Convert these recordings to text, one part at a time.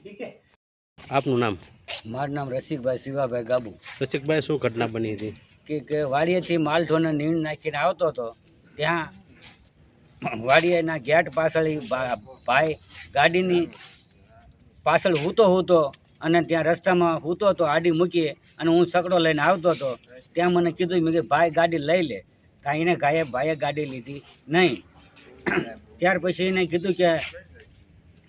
ठीक है। આપનું નામ? મારું નામ રસિકભાઈ શિવાભાઈ ગાબુ. રસિકભાઈ, શું ઘટના બની હતી? કે વાડીએથી માલઠોને નીણ નાખીને આવતો હતો, ત્યાં વાડીએના ગેટ પાછળ ભાઈ ગાડીની પાછળ હૂતો અને ત્યાં રસ્તામાં હૂતો હતો, આડી મૂકીએ અને હું સકડો લઈને આવતો હતો. ત્યાં મને કીધું, મેં કે ભાઈ ગાડી લઈ લે. કાંઈ એને ભાઈએ ગાડી લીધી નહીં. ત્યાર પછી એને કીધું કે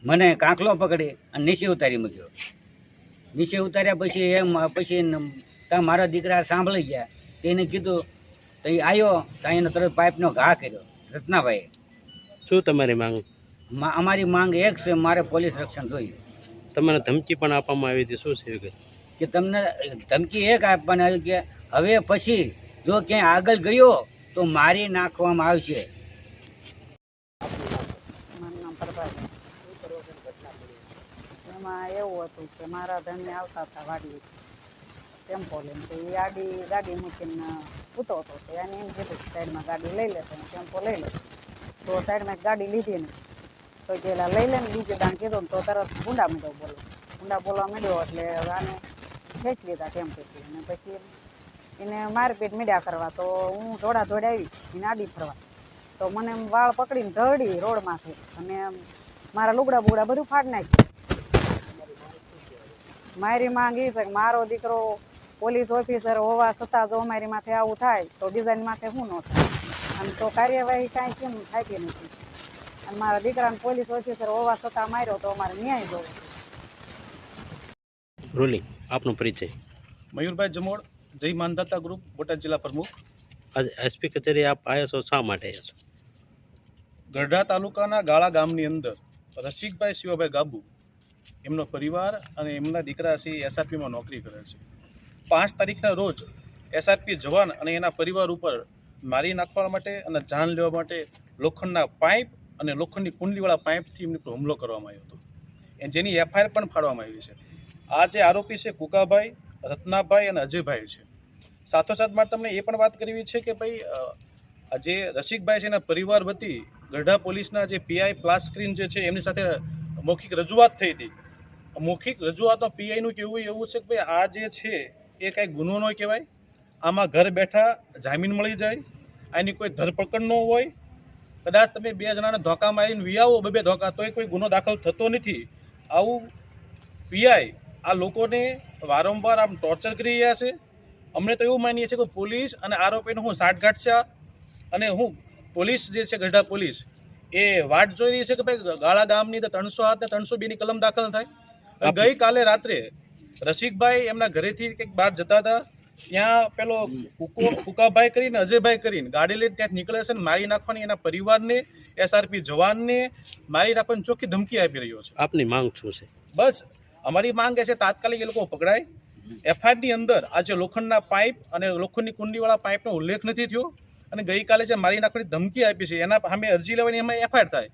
મને કાંકલો પકડી અને નીચે ઉતારી મૂક્યો. નીચે ઉતાર્યા પછી ત્યાં મારા દીકરા સાંભળી ગયા. તેને કીધું તો એ આવ્યો, ત્યાં એને તરત પાઇપનો ઘા કર્યો રત્નાભાઈએ. શું તમારી માંગ? અમારી માંગ એક છે, મારે પોલીસ રક્ષણ જોઈએ. તમને ધમકી પણ આપવામાં આવી હતી, શું છે કે તમને ધમકી એક આપવાની આવી કે હવે પછી જો ક્યાંય આગળ ગયો તો મારી નાખવામાં આવશે. એમાં એવું હતું કે મારા ધણને આવતા હતા વાડી ટેમ્પો લઈને, તો એ આડી ગાડી મૂકીને ઉતો હતો. તો એને એમ કીધું કે સાઈડમાં ગાડી લઈ લેતો ને ટેમ્પો લઈ લે. તો સાઈડમાં ગાડી લીધી ને તો પેલા લઈ લે ને બીજે દાણ કીધું ને તો તરત ગુંડા બોલવા માંડ્યો. એટલે આને ખેંચી લીધા ટેમ્પોથી અને પછી એને મારપીટ મીડ્યા કરવા. તો હું દોડા આવી એને આડી ફરવા, તો મને વાળ પકડીને ધડી રોડમાંથી અને મારા લુગડા બુગડા બધું ફાડી નાખ્યું. મારી માંગ એ છે કે મારો દીકરો પોલીસ ઓફિસર હોવા છતાં જો અમારી માથે આવું થાય તો બીજાની માથે શું ન થાય, અને તો કાર્યવાહી કાંઈ કેમ થતી નથી. અને મારા દીકરાને પોલીસ ઓફિસર હોવા છતાં માર્યો તો અમારે ન્યાય જોવો. રોલિંગ. આપનો પરિચય? મયુરભાઈ જમોડ, જય માનદાતા ગ્રુપ, બોટાદ જિલ્લા પ્રમુખ. આજે એસપી કચેરી આપ આવ્યા છો, શા માટે આવ્યા છો? ગઢડા તાલુકાના ગાળા ગામની અંદર રસિકભાઈ શિવાભાઈ ગાબુ, એમનો પરિવાર અને એમના દીકરા છે એસઆરપીમાં નોકરી કરે છે. 5 તારીખના રોજ એસઆરપી જવાન અને એના પરિવાર ઉપર મારી નાખવા માટે અને જાન લેવા માટે લોખંડના પાઇપ અને લોખંડની કુંડલીવાળા પાઇપથી એમની પર હુમલો કરવામાં આવ્યો હતો, જેની એફઆઈઆર પણ ફાડવામાં આવી છે. આ જે આરોપી છે કુકાભાઈ, રત્નાભાઈ અને અજયભાઈ છે. સાથોસાથ મારે તમને એ પણ વાત કરવી છે કે ભાઈ આ જે રસિકભાઈ છે એના પરિવાર વતી ગઢડા પોલીસના જે પીઆઈ પ્લાસ સ્ક્રીન જે છે એમની સાથે મૌખિક રજૂઆત થઈ હતી. મૌખિક રજૂઆતમાં પીઆઈનું કહેવું એવું છે કે ભાઈ આ જે છે એ કાંઈ ગુનો ન કહેવાય, આમાં ઘર બેઠા જામીન મળી જાય, આની કોઈ ધરપકડ ન હોય. કદાચ તમે 2 જણાને ધોકા મારીને વિયાવો, 2 ધોકા, તોય કોઈ ગુનો દાખલ થતો નથી. આવું પીઆઈ આ લોકોને વારંવાર આમ ટોર્ચર કરી રહ્યા છે. અમને તો એવું માનીએ છીએ કે પોલીસ અને આરોપીનું હું સાઠગાંઠ છે, અને હું પોલીસ જે છે ગઢડા પોલીસ એ વાટ જોઈ રહી છે કે ભાઈ ગાળા ગામની અંદર 307 ને 302ની કલમ દાખલ થાય. ગઈકાલે રાત્રે રસિકભાઈ એમના ઘરેથી કંઈક બહાર જતા હતા, ત્યાં પેલો કુકાભાઈ કરીને અજયભાઈ કરીને ગાડી લઈને ત્યાં નીકળે છે, મારી નાખવાની એના પરિવારને, એસઆરપી જવાનને મારી નાખવાની ચોખ્ખી ધમકી આપી રહ્યો છે. આપની માંગ શું છે? બસ અમારી માંગ એ છે તાત્કાલિક એ લોકો પકડાય. એફઆઈઆરની અંદર આજે લોખંડના પાઇપ અને લોખંડની કુંડીવાળા પાઇપનો ઉલ્લેખ નથી થયો, અને ગઈકાલે જે મારી નાખવાની ધમકી આપી છે એના સામે અરજી લેવાની એમાં એફઆઈઆર થાય.